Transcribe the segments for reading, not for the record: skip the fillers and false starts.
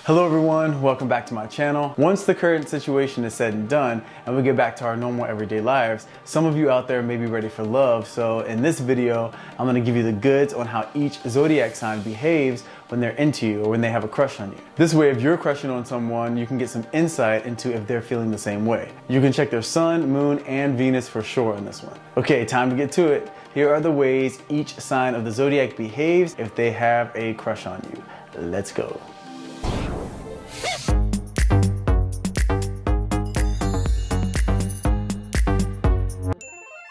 Hello everyone, welcome back to my channel. Once the current situation is said and done and we get back to our normal everyday lives, some of you out there may be ready for love. So in this video, I'm gonna give you the goods on how each zodiac sign behaves when they're into you or when they have a crush on you. This way, if you're crushing on someone, you can get some insight into if they're feeling the same way. You can check their sun, moon, and Venus for sure in this one. Okay, time to get to it. Here are the ways each sign of the zodiac behaves if they have a crush on you. Let's go.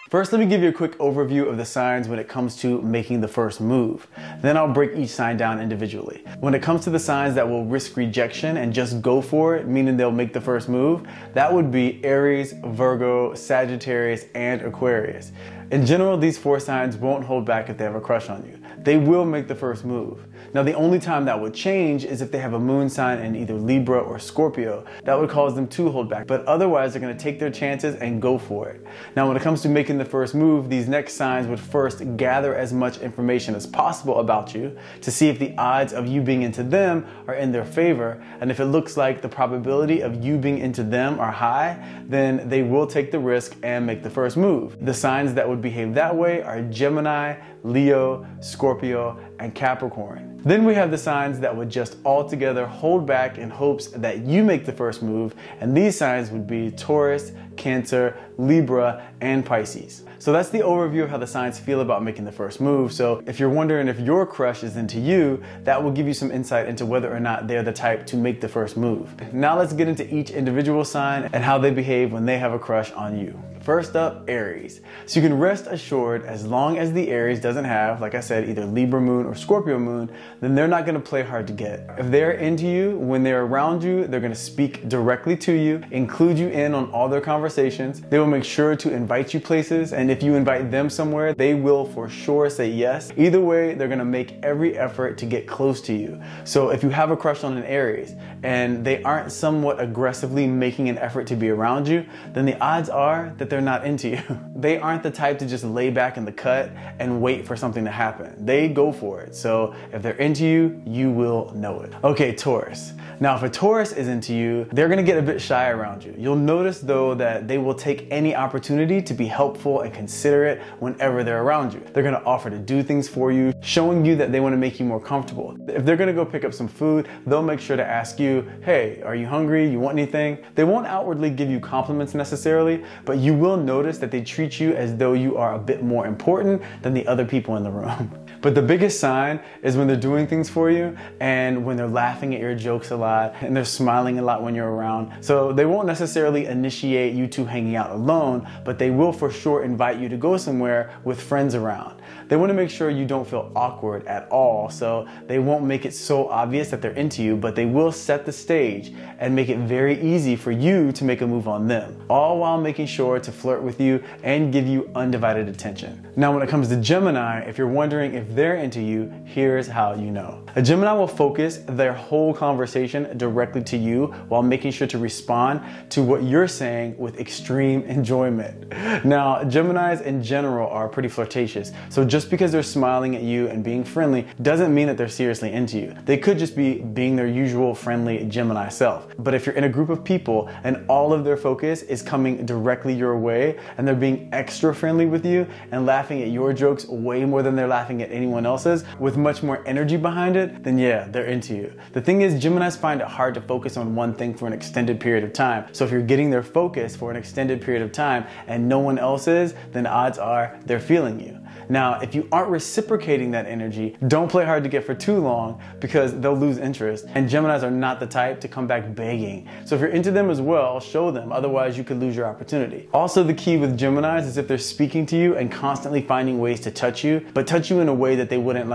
First, let me give you a quick overview of the signs when it comes to making the first move. Then I'll break each sign down individually. When it comes to the signs that will risk rejection and just go for it, meaning they'll make the first move, that would be Aries, Virgo, Sagittarius, and Aquarius. In general, these four signs won't hold back if they have a crush on you. They will make the first move. Now, the only time that would change is if they have a moon sign in either Libra or Scorpio. That would cause them to hold back, but otherwise they're gonna take their chances and go for it. Now, when it comes to making the first move, these next signs would first gather as much information as possible about you to see if the odds of you being into them are in their favor. And if it looks like the probability of you being into them are high, then they will take the risk and make the first move. The signs that would behave that way are Gemini, Leo, Scorpio, and Capricorn. Then we have the signs that would just altogether hold back in hopes that you make the first move, and these signs would be Taurus, Cancer, Libra, and Pisces. So that's the overview of how the signs feel about making the first move. So if you're wondering if your crush is into you, that will give you some insight into whether or not they're the type to make the first move. Now let's get into each individual sign and how they behave when they have a crush on you. First up, Aries. So you can rest assured, as long as the Aries doesn't have, like I said, either Libra moon or Scorpio moon, then they're not gonna play hard to get. If they're into you, when they're around you, they're gonna speak directly to you, include you in on all their conversations. They will make sure to invite you places, and if you invite them somewhere, they will for sure say yes. Either way, they're gonna make every effort to get close to you. So if you have a crush on an Aries and they aren't somewhat aggressively making an effort to be around you, then the odds are that they're not into you. They aren't the type to just lay back in the cut and wait for something to happen. They go for it. So if they're into you, you will know it. Okay, Taurus. Now, if a Taurus is into you, they're gonna get a bit shy around you. You'll notice though that they will take any opportunity to be helpful and considerate whenever they're around you. They're gonna offer to do things for you, showing you that they wanna make you more comfortable. If they're gonna go pick up some food, they'll make sure to ask you, hey, are you hungry? You want anything? They won't outwardly give you compliments necessarily, but you will notice that they treat you as though you are a bit more important than the other people in the room. But the biggest sign is when they're doing things for you and when they're laughing at your jokes a lot and they're smiling a lot when you're around. So they won't necessarily initiate you two hanging out alone, but they will for sure invite you to go somewhere with friends around. They want to make sure you don't feel awkward at all, so they won't make it so obvious that they're into you, but they will set the stage and make it very easy for you to make a move on them, all while making sure to flirt with you and give you undivided attention. Now, when it comes to Gemini, if you're wondering if they're into you, here's how you know. A Gemini will focus their whole conversation directly to you while making sure to respond to what you're saying with extreme enjoyment. Now, Geminis in general are pretty flirtatious, so just because they're smiling at you and being friendly doesn't mean that they're seriously into you. They could just be being their usual friendly Gemini self. But if you're in a group of people and all of their focus is coming directly your way and they're being extra friendly with you and laughing at your jokes way more than they're laughing at anyone else's with much more energy behind it, then yeah, they're into you. The thing is, Geminis find it hard to focus on one thing for an extended period of time. So if you're getting their focus for an extended period of time and no one else is, then odds are they're feeling you. Now, if you aren't reciprocating that energy, don't play hard to get for too long because they'll lose interest. And Geminis are not the type to come back begging. So if you're into them as well, show them. Otherwise, you could lose your opportunity. Also, the key with Geminis is if they're speaking to you and constantly finding ways to touch you, but touch you in a way that they wouldn't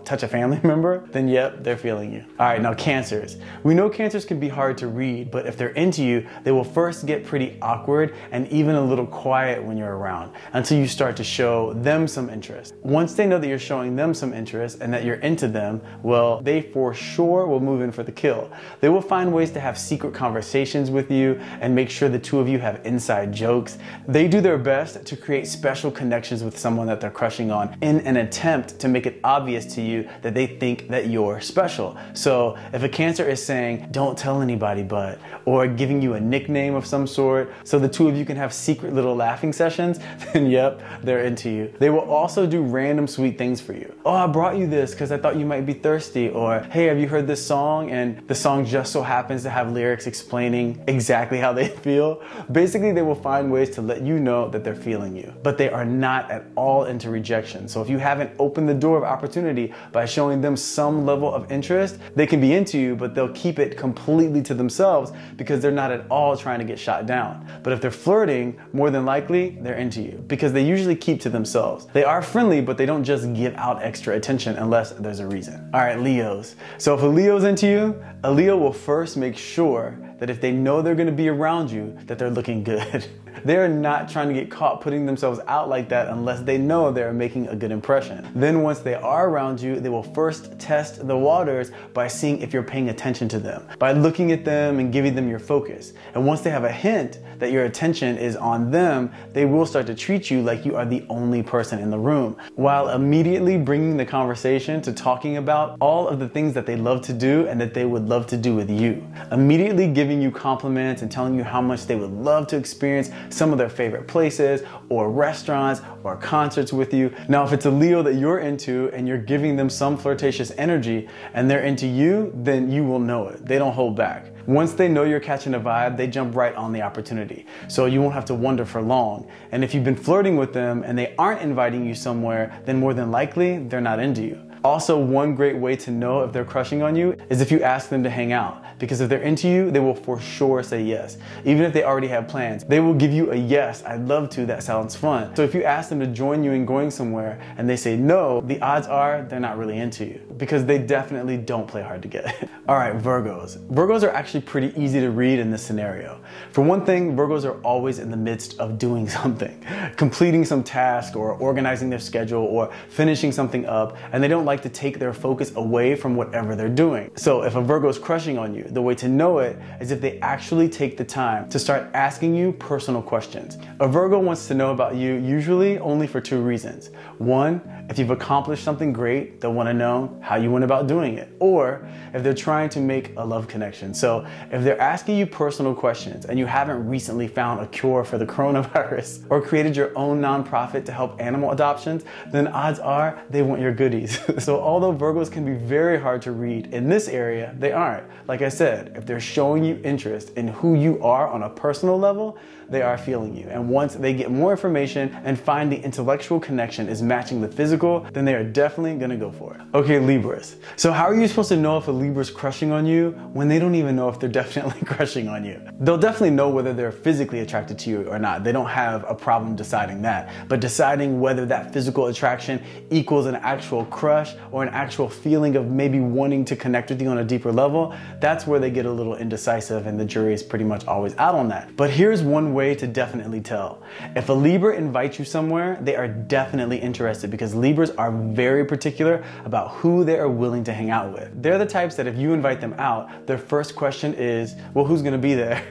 touch a family member, then yep, they're feeling you. All right, now Cancers. We know Cancers can be hard to read, but if they're into you, they will first get pretty awkward and even a little quiet when you're around until you start to show them some some interest. Once they know that you're showing them some interest and that you're into them, well, they for sure will move in for the kill. They will find ways to have secret conversations with you and make sure the two of you have inside jokes. They do their best to create special connections with someone that they're crushing on in an attempt to make it obvious to you that they think that you're special. So if a Cancer is saying, don't tell anybody but, or giving you a nickname of some sort so the two of you can have secret little laughing sessions, then yep, they're into you. They will also do random sweet things for you. Oh, I brought you this because I thought you might be thirsty. Or, hey, have you heard this song? And the song just so happens to have lyrics explaining exactly how they feel. Basically, they will find ways to let you know that they're feeling you, but they are not at all into rejection. So if you haven't opened the door of opportunity by showing them some level of interest, they can be into you, but they'll keep it completely to themselves because they're not at all trying to get shot down. But if they're flirting, more than likely they're into you because they usually keep to themselves. They are friendly, but they don't just give out extra attention unless there's a reason. All right, Leos. So if a Leo's into you, a Leo will first make sure that if they know they're gonna be around you, that they're looking good. They're not trying to get caught putting themselves out like that unless they know they're making a good impression. Then once they are around you, they will first test the waters by seeing if you're paying attention to them, by looking at them and giving them your focus. And once they have a hint that your attention is on them, they will start to treat you like you are the only person in the room, while immediately bringing the conversation to talking about all of the things that they love to do and that they would love to do with you. Immediately giving you compliments and telling you how much they would love to experience some of their favorite places or restaurants or concerts with you. Now, if it's a Leo that you're into and you're giving them some flirtatious energy and they're into you, then you will know it. They don't hold back. Once they know you're catching a vibe, they jump right on the opportunity. So you won't have to wonder for long. And if you've been flirting with them and they aren't inviting you somewhere, then more than likely they're not into you. Also, one great way to know if they're crushing on you is if you ask them to hang out. Because if they're into you, they will for sure say yes. Even if they already have plans, they will give you a yes, I'd love to, that sounds fun. So if you ask them to join you in going somewhere and they say no, the odds are they're not really into you because they definitely don't play hard to get. All right, Virgos. Virgos are actually pretty easy to read in this scenario. For one thing, Virgos are always in the midst of doing something, completing some task or organizing their schedule or finishing something up, and they don't like to take their focus away from whatever they're doing. So if a Virgo is crushing on you, the way to know it is if they actually take the time to start asking you personal questions. A Virgo wants to know about you usually only for two reasons. One, if you've accomplished something great, they'll want to know how you went about doing it. Or if they're trying to make a love connection. So if they're asking you personal questions and you haven't recently found a cure for the coronavirus or created your own nonprofit to help animal adoptions, then odds are they want your goodies. So although Virgos can be very hard to read in this area, they aren't. Like I said, if they're showing you interest in who you are on a personal level, they are feeling you. And once they get more information and find the intellectual connection is matching the physical, then they are definitely gonna go for it. Okay, Libras. So how are you supposed to know if a Libra's crushing on you when they don't even know if they're definitely crushing on you? They'll definitely know whether they're physically attracted to you or not. They don't have a problem deciding that. But deciding whether that physical attraction equals an actual crush or an actual feeling of maybe wanting to connect with you on a deeper level, that's where they get a little indecisive and the jury is pretty much always out on that. But here's one way to definitely tell. If a Libra invites you somewhere, they are definitely interested because Libras are very particular about who they are willing to hang out with. They're the types that if you invite them out, their first question is, well, who's gonna be there?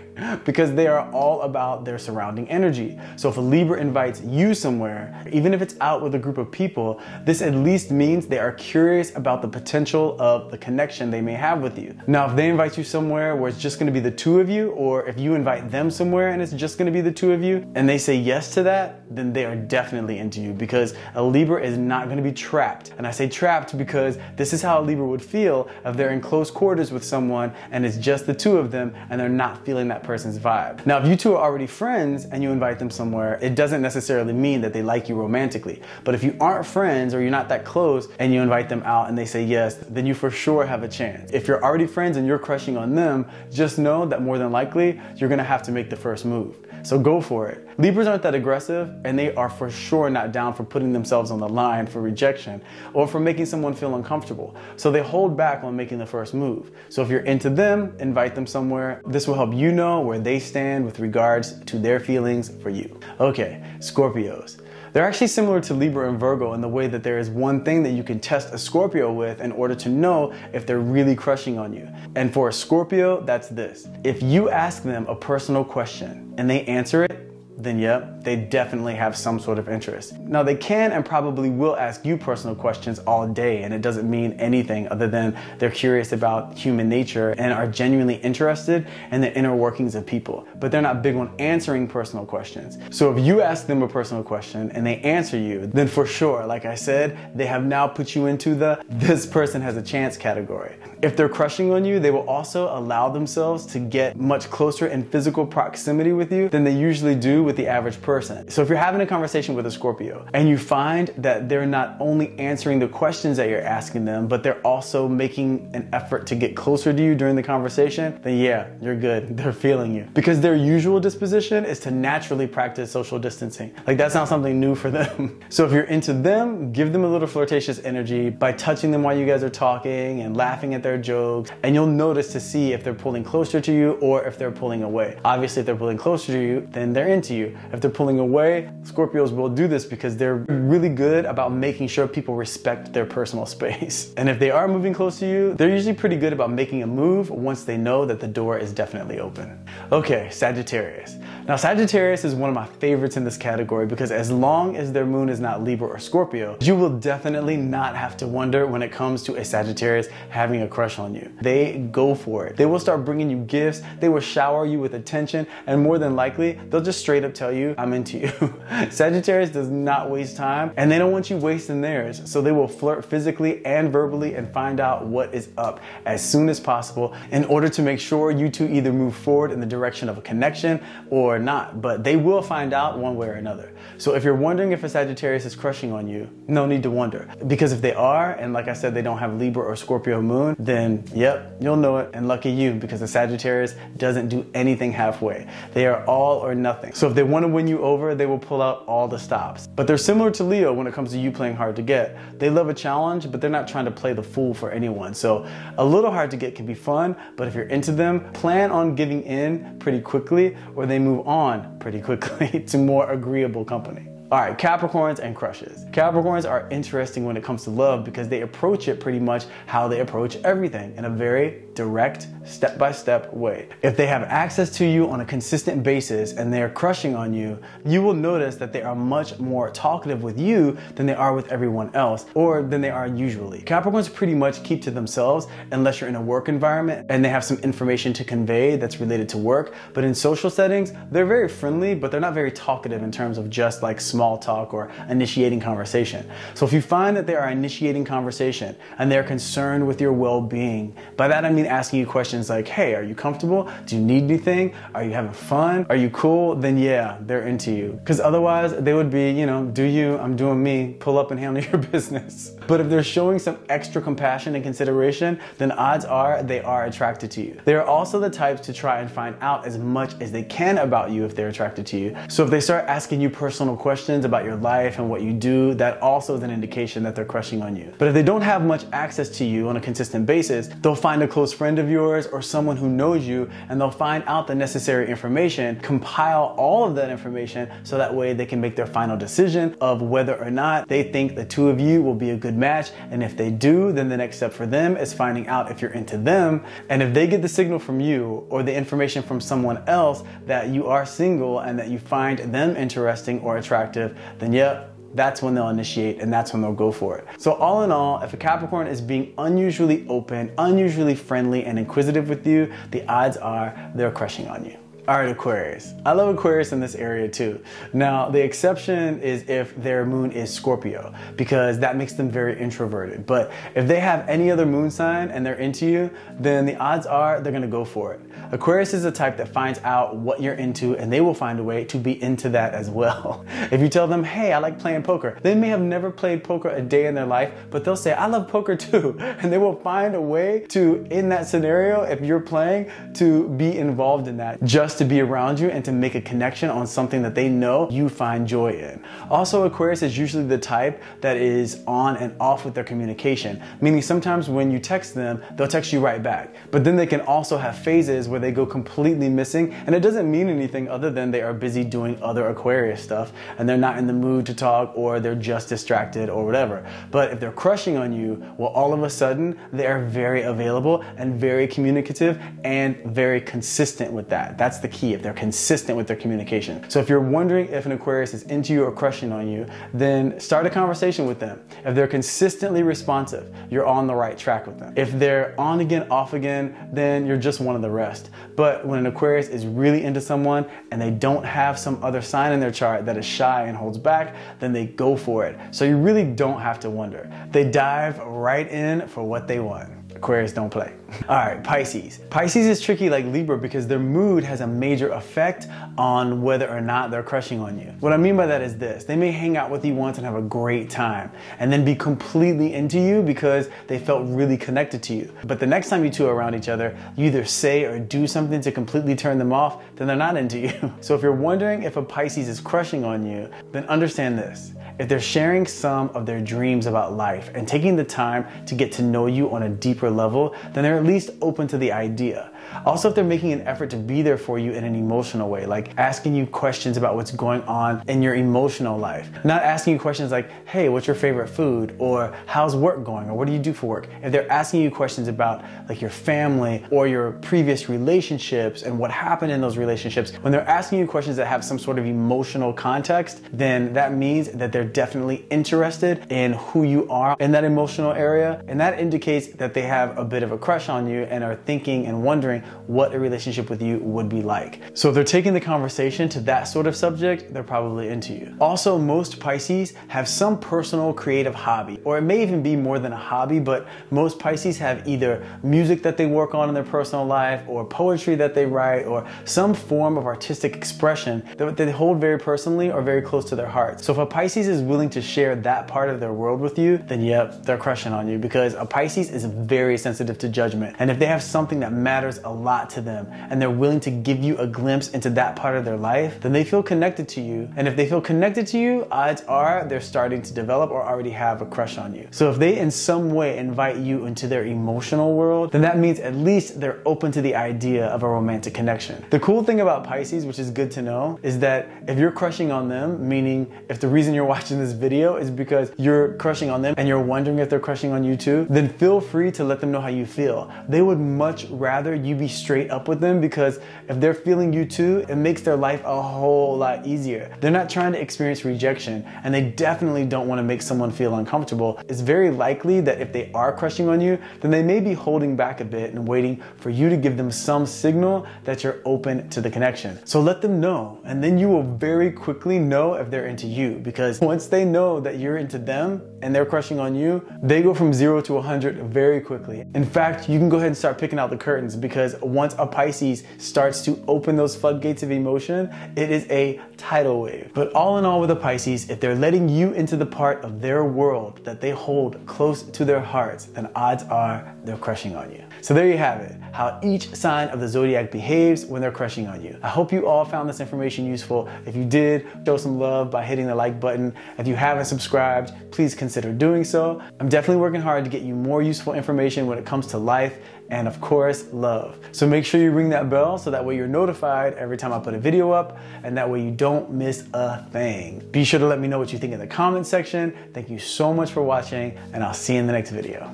Because they are all about their surrounding energy. So if a Libra invites you somewhere, even if it's out with a group of people, this at least means they are curious about the potential of the connection they may have with you. Now, if they invite you somewhere where it's just gonna be the two of you, or if you invite them somewhere and it's just gonna be the two of you, and they say yes to that, then they are definitely into you because a Libra is not gonna be trapped. And I say trapped because this is how a Libra would feel if they're in close quarters with someone and it's just the two of them and they're not feeling that person's vibe. Now, if you two are already friends and you invite them somewhere, it doesn't necessarily mean that they like you romantically. But if you aren't friends or you're not that close and you invite them out and they say yes, then you for sure have a chance. If you're already friends and you're crushing on them, just know that more than likely, you're gonna have to make the first move. So go for it. Libras aren't that aggressive and they are for sure not down for putting themselves on the line for rejection or for making someone feel uncomfortable. So they hold back on making the first move. So if you're into them, invite them somewhere. This will help you know where they stand with regards to their feelings for you. Okay, Scorpios. They're actually similar to Libra and Virgo in the way that there is one thing that you can test a Scorpio with in order to know if they're really crushing on you. And for a Scorpio, that's this. If you ask them a personal question and they answer it, then yep, they definitely have some sort of interest. Now they can and probably will ask you personal questions all day, and it doesn't mean anything other than they're curious about human nature and are genuinely interested in the inner workings of people, but they're not big on answering personal questions. So if you ask them a personal question and they answer you, then for sure, like I said, they have now put you into the this person has a chance category. If they're crushing on you, they will also allow themselves to get much closer in physical proximity with you than they usually do with the average person. So if you're having a conversation with a Scorpio and you find that they're not only answering the questions that you're asking them, but they're also making an effort to get closer to you during the conversation, then yeah, you're good. They're feeling you. Because their usual disposition is to naturally practice social distancing. Like that's not something new for them. So if you're into them, give them a little flirtatious energy by touching them while you guys are talking and laughing at their jokes, and you'll notice to see if they're pulling closer to you or if they're pulling away. Obviously, if they're pulling closer to you, then they're into you. If they're pulling away, Scorpios will do this because they're really good about making sure people respect their personal space. And if they are moving close to you, they're usually pretty good about making a move once they know that the door is definitely open. Okay, Sagittarius. Now Sagittarius is one of my favorites in this category because as long as their moon is not Libra or Scorpio, you will definitely not have to wonder when it comes to a Sagittarius having a crush on you. They go for it. They will start bringing you gifts, they will shower you with attention, and more than likely, they'll just straight up tell you, I'm into you. Sagittarius does not waste time, and they don't want you wasting theirs, so they will flirt physically and verbally and find out what is up as soon as possible in order to make sure you two either move forward in the direction of a connection or not, but they will find out one way or another. So if you're wondering if a Sagittarius is crushing on you, no need to wonder, because if they are, and like I said, they don't have Libra or Scorpio moon, then yep, you'll know it, and lucky you, because the Sagittarius doesn't do anything halfway. They are all or nothing. So if they want to win you over, they will pull out all the stops. But they're similar to Leo when it comes to you playing hard to get. They love a challenge, but they're not trying to play the fool for anyone. So a little hard to get can be fun, but if you're into them, plan on giving in pretty quickly, or they move on pretty quickly to more agreeable company. All right, Capricorns and crushes. Capricorns are interesting when it comes to love because they approach it pretty much how they approach everything, in a very direct, step-by-step way. If they have access to you on a consistent basis and they're crushing on you, you will notice that they are much more talkative with you than they are with everyone else, or than they are usually. Capricorns pretty much keep to themselves unless you're in a work environment and they have some information to convey that's related to work. But in social settings, they're very friendly, but they're not very talkative in terms of just like small talk or initiating conversation. So if you find that they are initiating conversation and they're concerned with your well-being, by that I mean asking you questions like, hey, are you comfortable? Do you need anything? Are you having fun? Are you cool? Then yeah, they're into you. Because otherwise they would be, you know, do you, I'm doing me, pull up and handle your business. But if they're showing some extra compassion and consideration, then odds are they are attracted to you. They are also the types to try and find out as much as they can about you if they're attracted to you. So if they start asking you personal questions about your life and what you do, that also is an indication that they're crushing on you. But if they don't have much access to you on a consistent basis, they'll find a close friend of yours or someone who knows you, and they'll find out the necessary information, compile all of that information so that way they can make their final decision of whether or not they think the two of you will be a good match. And if they do, then the next step for them is finding out if you're into them. And if they get the signal from you or the information from someone else that you are single and that you find them interesting or attractive, then yeah, that's when they'll initiate and that's when they'll go for it. So all in all, if a Capricorn is being unusually open, unusually friendly, and inquisitive with you, the odds are they're crushing on you. All right, Aquarius. I love Aquarius in this area too. Now, the exception is if their moon is Scorpio, because that makes them very introverted. But if they have any other moon sign and they're into you, then the odds are they're gonna go for it. Aquarius is the type that finds out what you're into, and they will find a way to be into that as well. If you tell them, hey, I like playing poker, they may have never played poker a day in their life, but they'll say, I love poker too. And they will find a way to, in that scenario, if you're playing, to be involved in that just just to be around you and to make a connection on something that they know you find joy in. Also, Aquarius is usually the type that is on and off with their communication, meaning sometimes when you text them, they'll text you right back. But then they can also have phases where they go completely missing, and it doesn't mean anything other than they are busy doing other Aquarius stuff and they're not in the mood to talk, or they're just distracted or whatever. But if they're crushing on you, well, all of a sudden they are very available and very communicative and very consistent with that. That's the key, if they're consistent with their communication. So if you're wondering if an Aquarius is into you or crushing on you, then start a conversation with them. If they're consistently responsive, you're on the right track with them. If they're on again, off again, then you're just one of the rest. But when an Aquarius is really into someone and they don't have some other sign in their chart that is shy and holds back, then they go for it. So you really don't have to wonder. They dive right in for what they want. Aquarius don't play. All right, Pisces. Pisces is tricky like Libra because their mood has a major effect on whether or not they're crushing on you. What I mean by that is this: they may hang out with you once and have a great time and then be completely into you because they felt really connected to you. But the next time you two are around each other, you either say or do something to completely turn them off, then they're not into you. So if you're wondering if a Pisces is crushing on you, then understand this: if they're sharing some of their dreams about life and taking the time to get to know you on a deeper level, then they're at least open to the idea. Also, if they're making an effort to be there for you in an emotional way, like asking you questions about what's going on in your emotional life, not asking you questions like, hey, what's your favorite food? Or how's work going? Or what do you do for work? If they're asking you questions about like your family or your previous relationships and what happened in those relationships, when they're asking you questions that have some sort of emotional context, then that means that they're definitely interested in who you are in that emotional area. And that indicates that they have a bit of a crush on you and are thinking and wondering what a relationship with you would be like. So if they're taking the conversation to that sort of subject, they're probably into you. Also, most Pisces have some personal creative hobby, or it may even be more than a hobby, but most Pisces have either music that they work on in their personal life, or poetry that they write, or some form of artistic expression that they hold very personally or very close to their heart. So if a Pisces is willing to share that part of their world with you, then yep, they're crushing on you, because a Pisces is very sensitive to judgment. And if they have something that matters a lot to them and they're willing to give you a glimpse into that part of their life, then they feel connected to you. And if they feel connected to you, odds are they're starting to develop or already have a crush on you. So if they in some way invite you into their emotional world, then that means at least they're open to the idea of a romantic connection. The cool thing about Pisces, which is good to know, is that if you're crushing on them, meaning if the reason you're watching this video is because you're crushing on them and you're wondering if they're crushing on you too, then feel free to let them know how you feel. They would much rather you be straight up with them, because if they're feeling you too, it makes their life a whole lot easier. They're not trying to experience rejection, and they definitely don't want to make someone feel uncomfortable. It's very likely that if they are crushing on you, then they may be holding back a bit and waiting for you to give them some signal that you're open to the connection. So let them know, and then you will very quickly know if they're into you, because once they know that you're into them and they're crushing on you, they go from 0 to 100 very quickly. In fact, you can go ahead and start picking out the curtains, because once a Pisces starts to open those floodgates of emotion, it is a tidal wave. But all in all, with a Pisces, if they're letting you into the part of their world that they hold close to their hearts, then odds are they're crushing on you. So there you have it, how each sign of the zodiac behaves when they're crushing on you. I hope you all found this information useful. If you did, show some love by hitting the like button. If you haven't subscribed, please consider doing so. I'm definitely working hard to get you more useful information when it comes to life and, of course, love. So make sure you ring that bell so that way you're notified every time I put a video up, and that way you don't miss a thing. Be sure to let me know what you think in the comment section. Thank you so much for watching, and I'll see you in the next video.